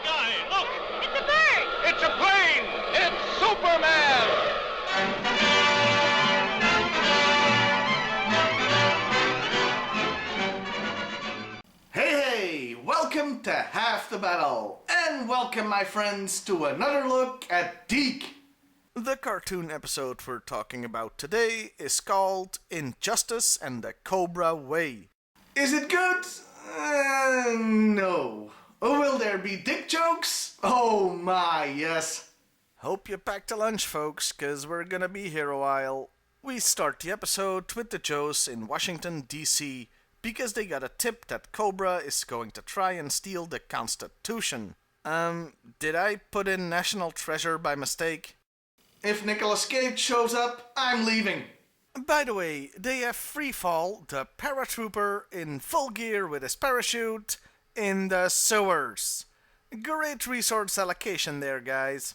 sky. Look! It's a bird! It's a plane! It's Superman! Hey, welcome to Half the Battle, and welcome my friends to another look at Deke. The cartoon episode we're talking about today is called Injustice and the Cobra Way. Is it good? No. Will there be dick jokes? Oh my, yes. Hope you packed a lunch, folks, cause we're gonna be here a while. We start the episode with the Joes in Washington, D.C., because they got a tip that Cobra is going to try and steal the Constitution. Did I put in National Treasure by mistake? If Nicolas Cage shows up, I'm leaving. By the way, they have Freefall, the paratrooper, in full gear with his parachute, in the sewers. Great resource allocation there, guys.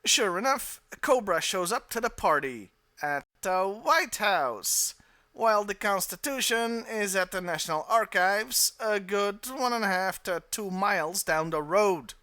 Sure enough, Cobra shows up to the party at the White House, while the Constitution is at the National Archives, a good 1.5 to 2 miles down the road.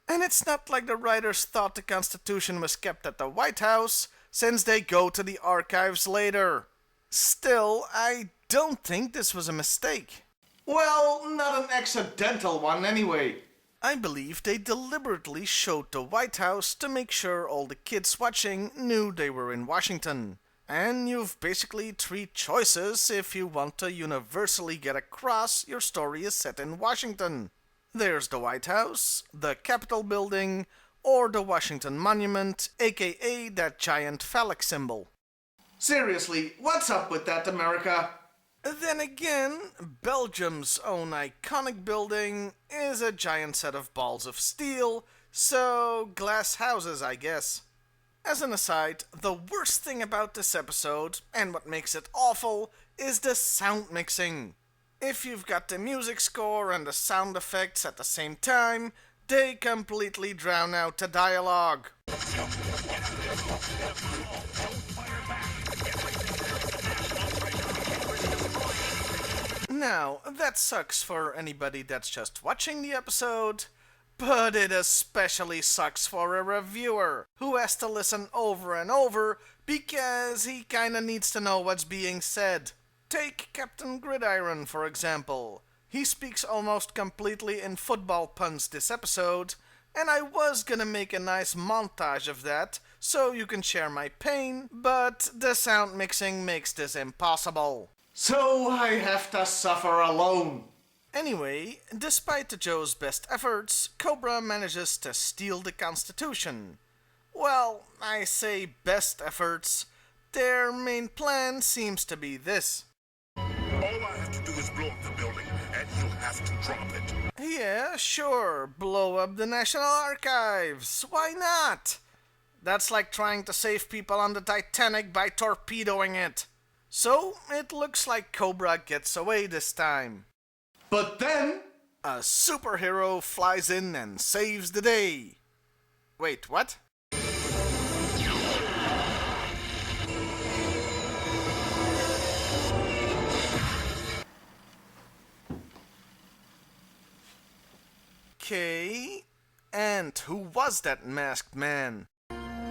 And it's not like the writers thought the Constitution was kept at the White House, since they go to the archives later. Still, I don't think this was a mistake. Well, not an accidental one anyway. I believe they deliberately showed the White House to make sure all the kids watching knew they were in Washington. And you've basically 3 choices if you want to universally get across your story is set in Washington. There's the White House, the Capitol building, or the Washington Monument, aka that giant phallic symbol. Seriously, what's up with that, America? Then again, Belgium's own iconic building is a giant set of balls of steel, so glass houses, I guess. As an aside, the worst thing about this episode, and what makes it awful, is the sound mixing. If you've got the music score and the sound effects at the same time, they completely drown out the dialogue. Now, that sucks for anybody that's just watching the episode, but it especially sucks for a reviewer who has to listen over and over because he kinda needs to know what's being said. Take Captain Gridiron, for example. He speaks almost completely in football puns this episode, and I was gonna make a nice montage of that so you can share my pain, but the sound mixing makes this impossible. So I have to suffer alone. Anyway, despite the Joe's best efforts, Cobra manages to steal the Constitution. Well, I say best efforts. Their main plan seems to be this. All I have to do is blow up the building, and you'll have to drop it. Yeah, sure, blow up the National Archives. Why not? That's like trying to save people on the Titanic by torpedoing it. So, it looks like Cobra gets away this time. But then, a superhero flies in and saves the day. Wait, what? Okay, and who was that masked man?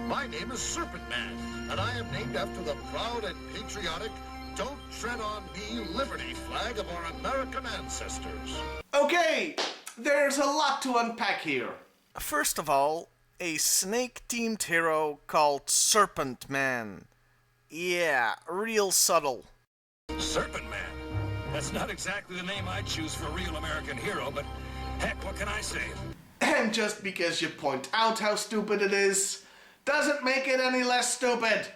My name is Serpent Man, and I am named after the proud and patriotic Don't Tread on Me Liberty flag of our American ancestors. Okay, there's a lot to unpack here. First of all, a snake-themed hero called Serpent Man. Yeah, real subtle. Serpent Man. That's not exactly the name I'd choose for a real American hero, but heck, what can I say? And just because you point out how stupid it is, doesn't make it any less stupid.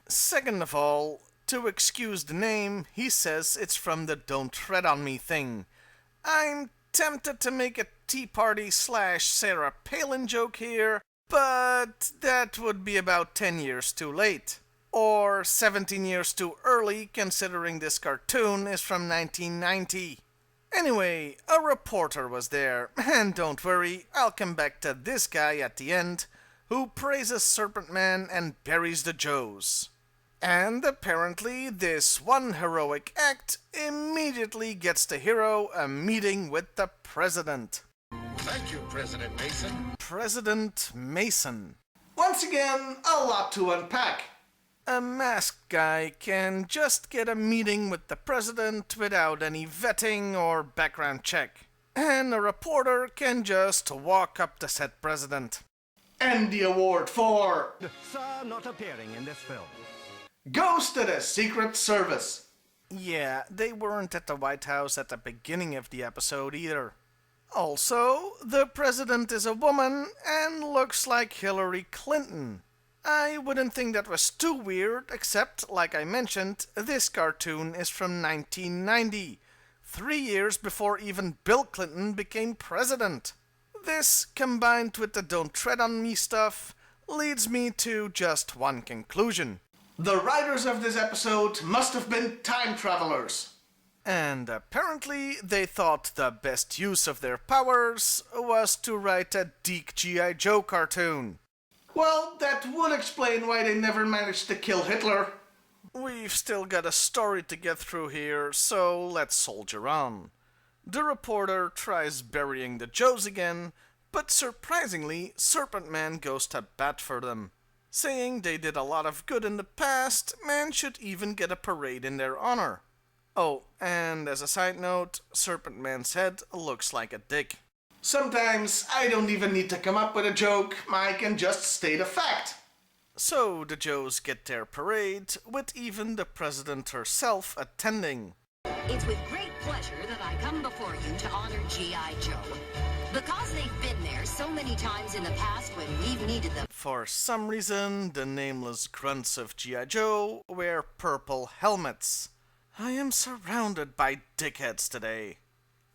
Second of all, to excuse the name, he says it's from the Don't Tread on Me thing. I'm tempted to make a Tea Party / Sarah Palin joke here, but that would be about 10 years too late. Or 17 years too early, considering this cartoon is from 1990. Anyway, a reporter was there, and don't worry, I'll come back to this guy at the end, who praises Serpent Man and buries the Joes. And apparently this one heroic act immediately gets the hero a meeting with the president. Thank you, President Mason. President Mason. Once again, a lot to unpack. A masked guy can just get a meeting with the president without any vetting or background check. And a reporter can just walk up to said president. And the award for... Sir not appearing in this film. goes to the Secret Service. Yeah, they weren't at the White House at the beginning of the episode either. Also, the president is a woman and looks like Hillary Clinton. I wouldn't think that was too weird, except, like I mentioned, this cartoon is from 1990, 3 years before even Bill Clinton became president. This, combined with the Don't Tread on Me stuff, leads me to just one conclusion. The writers of this episode must have been time travelers. And apparently they thought the best use of their powers was to write a Deke G.I.Joe cartoon. Well, that would explain why they never managed to kill Hitler. We've still got a story to get through here, so let's soldier on. The reporter tries burying the Joes again, but surprisingly, Serpent Man goes to bat for them, saying they did a lot of good in the past and should even get a parade in their honor. Oh, and as a side note, Serpent Man's head looks like a dick. Sometimes I don't even need to come up with a joke, I can just state a fact. So the Joes get their parade, with even the president herself attending. It's with great pleasure that I come before you to honor G.I. Joe. Because they've been there so many times in the past when we've needed them. For some reason, the nameless grunts of G.I. Joe wear purple helmets. I am surrounded by dickheads today.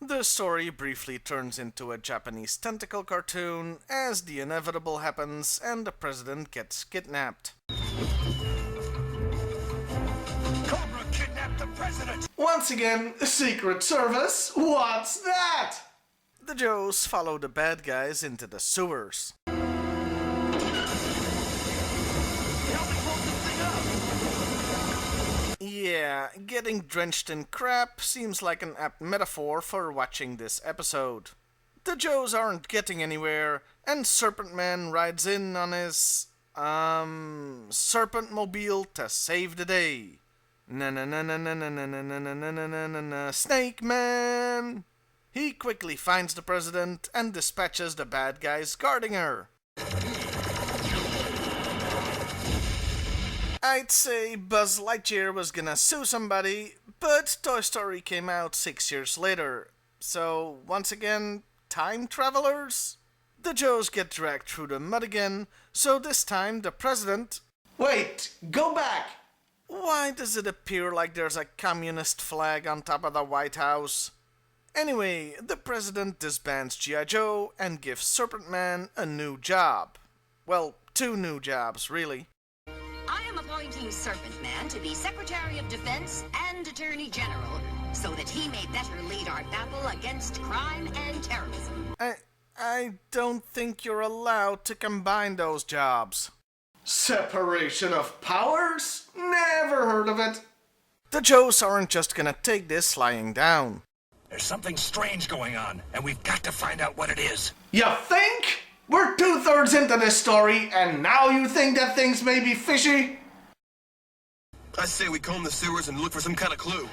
The story briefly turns into a Japanese tentacle cartoon as the inevitable happens and the president gets kidnapped. Cobra kidnapped the president! Once again, Secret Service, what's that? The Joes follow the bad guys into the sewers. Yeah, getting drenched in crap seems like an apt metaphor for watching this episode. The Joes aren't getting anywhere, and Serpent Man rides in on his, Serpent Mobile to save the day. Snake Man! He quickly finds the president and dispatches the bad guys guarding her. I'd say Buzz Lightyear was gonna sue somebody, but Toy Story came out 6 years later. So, once again, time travelers? The Joes get dragged through the mud again, so this time the president... Wait, go back! Why does it appear like there's a communist flag on top of the White House? Anyway, the president disbands G.I. Joe and gives Serpent Man a new job. Well, 2 new jobs, really. I am appointing Serpent Man to be Secretary of Defense and Attorney General, so that he may better lead our battle against crime and terrorism. I don't think you're allowed to combine those jobs. Separation of powers? Never heard of it. The Joes aren't just gonna take this lying down. There's something strange going on, and we've got to find out what it is. You think? We're 2/3 into this story, and now you think that things may be fishy? I say we comb the sewers and look for some kind of clue.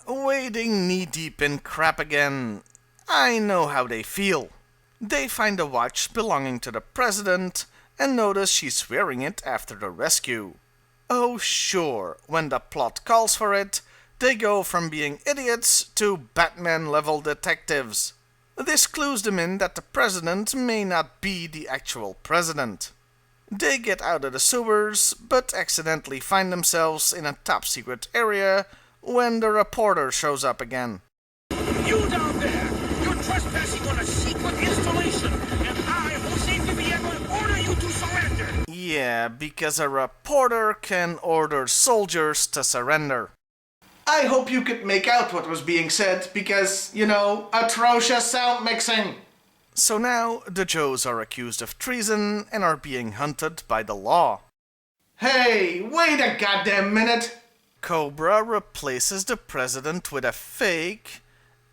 Wading knee-deep in crap again. I know how they feel. They find a watch belonging to the president and notice she's wearing it after the rescue. Oh sure, when the plot calls for it, they go from being idiots to Batman-level detectives. This clues them in that the president may not be the actual president. They get out of the sewers, but accidentally find themselves in a top-secret area when the reporter shows up again. You down there! You're trespassing on a secret installation, and I will safely be able to order you to surrender! Yeah, because a reporter can order soldiers to surrender. I hope you could make out what was being said, because, you know, atrocious sound mixing. So now, the Joes are accused of treason and are being hunted by the law. Hey, wait a goddamn minute! Cobra replaces the president with a fake,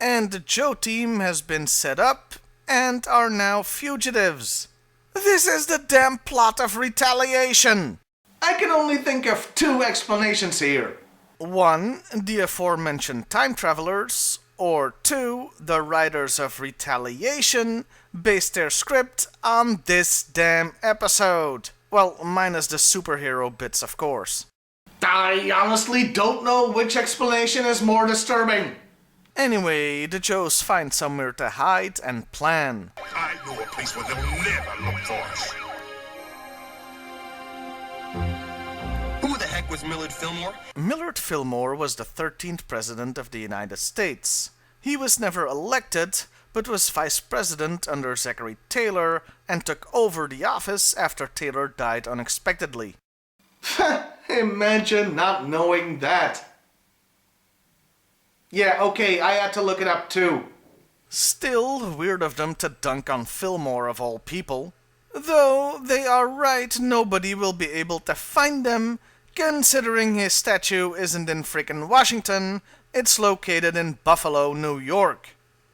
and the Joe team has been set up and are now fugitives. This is the damn plot of retaliation. I can only think of two explanations here. One, the aforementioned time travelers, or two, the writers of Retaliation based their script on this damn episode. Well, minus the superhero bits, of course. I honestly don't know which explanation is more disturbing. Anyway, the Joes find somewhere to hide and plan. I know a place where they'll never look for us. Who the heck was Millard Fillmore? Millard Fillmore was the 13th President of the United States. He was never elected, but was Vice President under Zachary Taylor and took over the office after Taylor died unexpectedly. Imagine not knowing that. Yeah, okay, I had to look it up too. Still weird of them to dunk on Fillmore of all people. Though they are right, nobody will be able to find them, considering his statue isn't in frickin' Washington, it's located in Buffalo, New York.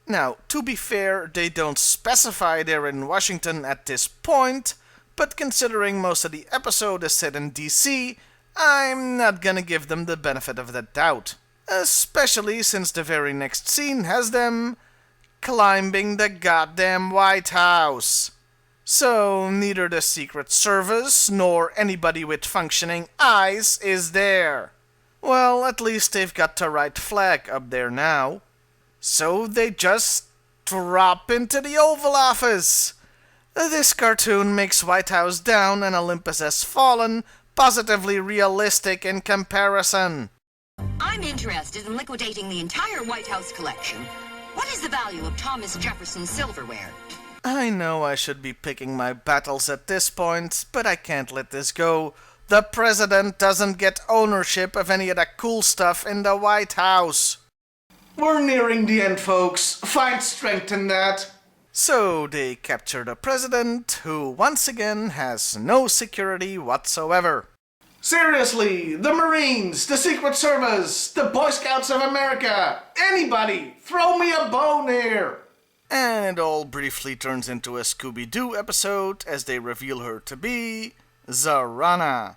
Now, to be fair, they don't specify they're in Washington at this point, but considering most of the episode is set in DC, I'm not gonna give them the benefit of the doubt. Especially since the very next scene has them climbing the goddamn White House. So neither the Secret Service nor anybody with functioning eyes is there. Well, at least they've got the right flag up there now. So they just drop into the Oval Office. This cartoon makes White House Down and Olympus Has Fallen positively realistic in comparison. I'm interested in liquidating the entire White House collection. What is the value of Thomas Jefferson's silverware? I know I should be picking my battles at this point, but I can't let this go. The president doesn't get ownership of any of the cool stuff in the White House. We're nearing the end, folks. Find strength in that. So they capture the president, who once again has no security whatsoever. Seriously, the Marines, the Secret Service, the Boy Scouts of America, anybody, throw me a bone here. And it all briefly turns into a Scooby-Doo episode as they reveal her to be Zarana.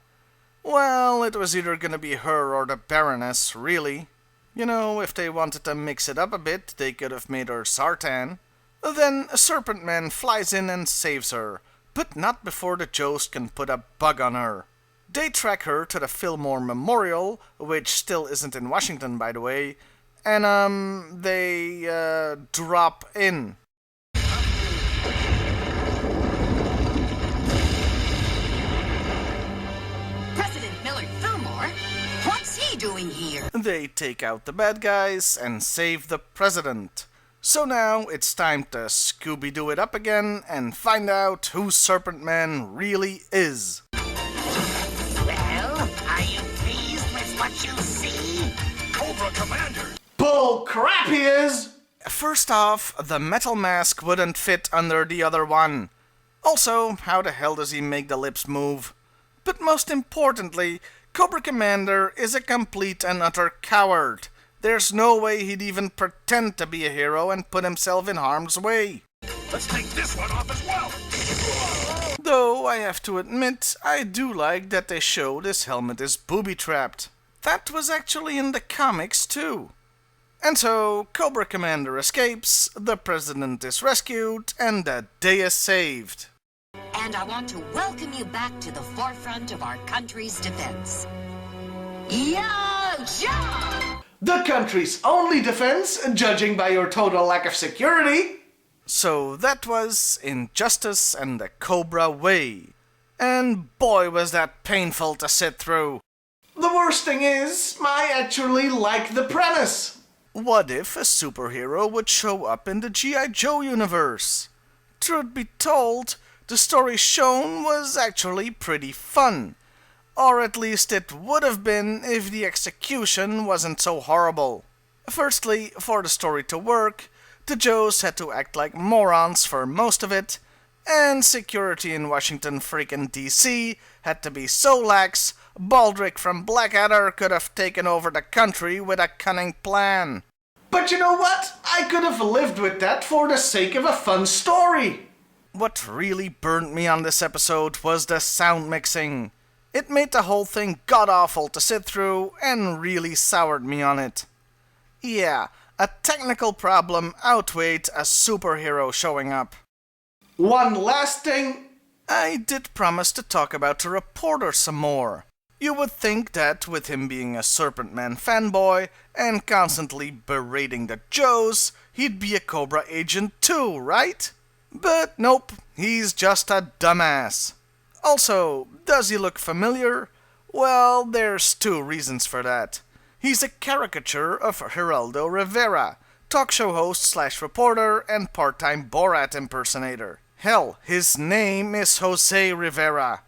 Well, it was either gonna be her or the Baroness, really. You know, if they wanted to mix it up a bit, they could have made her Sartan. Then Serpent Man flies in and saves her, but not before the Joes can put a bug on her. They track her to the Fillmore Memorial, which still isn't in Washington, by the way, and they drop in. President Millard Fillmore? What's he doing here? They take out the bad guys and save the president. So now it's time to Scooby-Doo it up again and find out who Serpent Man really is. Well, are you pleased with what you see? Cobra Commander! Bull crap he is! First off, the metal mask wouldn't fit under the other one. Also, how the hell does he make the lips move? But most importantly, Cobra Commander is a complete and utter coward. There's no way he'd even pretend to be a hero and put himself in harm's way. Let's take this one off as well! Though I have to admit, I do like that they show this helmet is booby-trapped. That was actually in the comics too. And so, Cobra Commander escapes, the president is rescued, and the day is saved. And I want to welcome you back to the forefront of our country's defense. G.I.Joe! The country's only defense, judging by your total lack of security. So that was Injustice and the Cobra Way. And boy was that painful to sit through. The worst thing is, I actually like the premise. What if a superhero would show up in the G.I.Joe universe? Truth be told, the story shown was actually pretty fun. Or at least it would have been if the execution wasn't so horrible. Firstly, for the story to work, the Joes had to act like morons for most of it, and security in Washington freaking DC had to be so lax, Baldric from Blackadder could have taken over the country with a cunning plan. But you know what? I could have lived with that for the sake of a fun story. What really burned me on this episode was the sound mixing. It made the whole thing god-awful to sit through and really soured me on it. Yeah, a technical problem outweighed a superhero showing up. One last thing. I did promise to talk about the reporter some more. You would think that with him being a Serpent Man fanboy and constantly berating the Joes, he'd be a Cobra agent too, right? But nope, he's just a dumbass. Also, does he look familiar? Well, there's two reasons for that. He's a caricature of Geraldo Rivera, talk show host / reporter and part-time Borat impersonator. Hell, his name is Jose Rivera.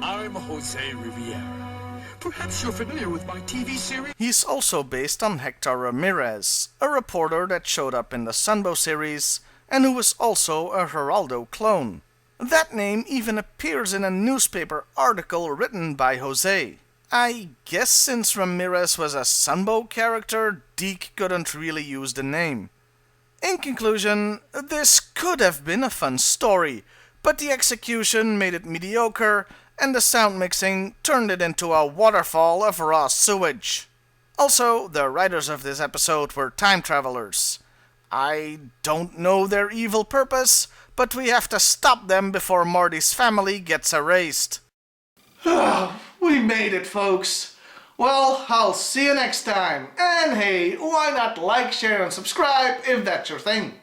I'm Jose Riviera. Perhaps you're familiar with my TV series? He's also based on Hector Ramirez, a reporter that showed up in the Sunbow series and who was also a Geraldo clone. That name even appears in a newspaper article written by Jose. I guess since Ramirez was a Sunbow character, Deke couldn't really use the name. In conclusion, this could have been a fun story, but the execution made it mediocre, and the sound mixing turned it into a waterfall of raw sewage. Also, the writers of this episode were time travelers. I don't know their evil purpose, but we have to stop them before Marty's family gets erased. We made it, folks. Well, I'll see you next time. And hey, why not like, share, and subscribe if that's your thing.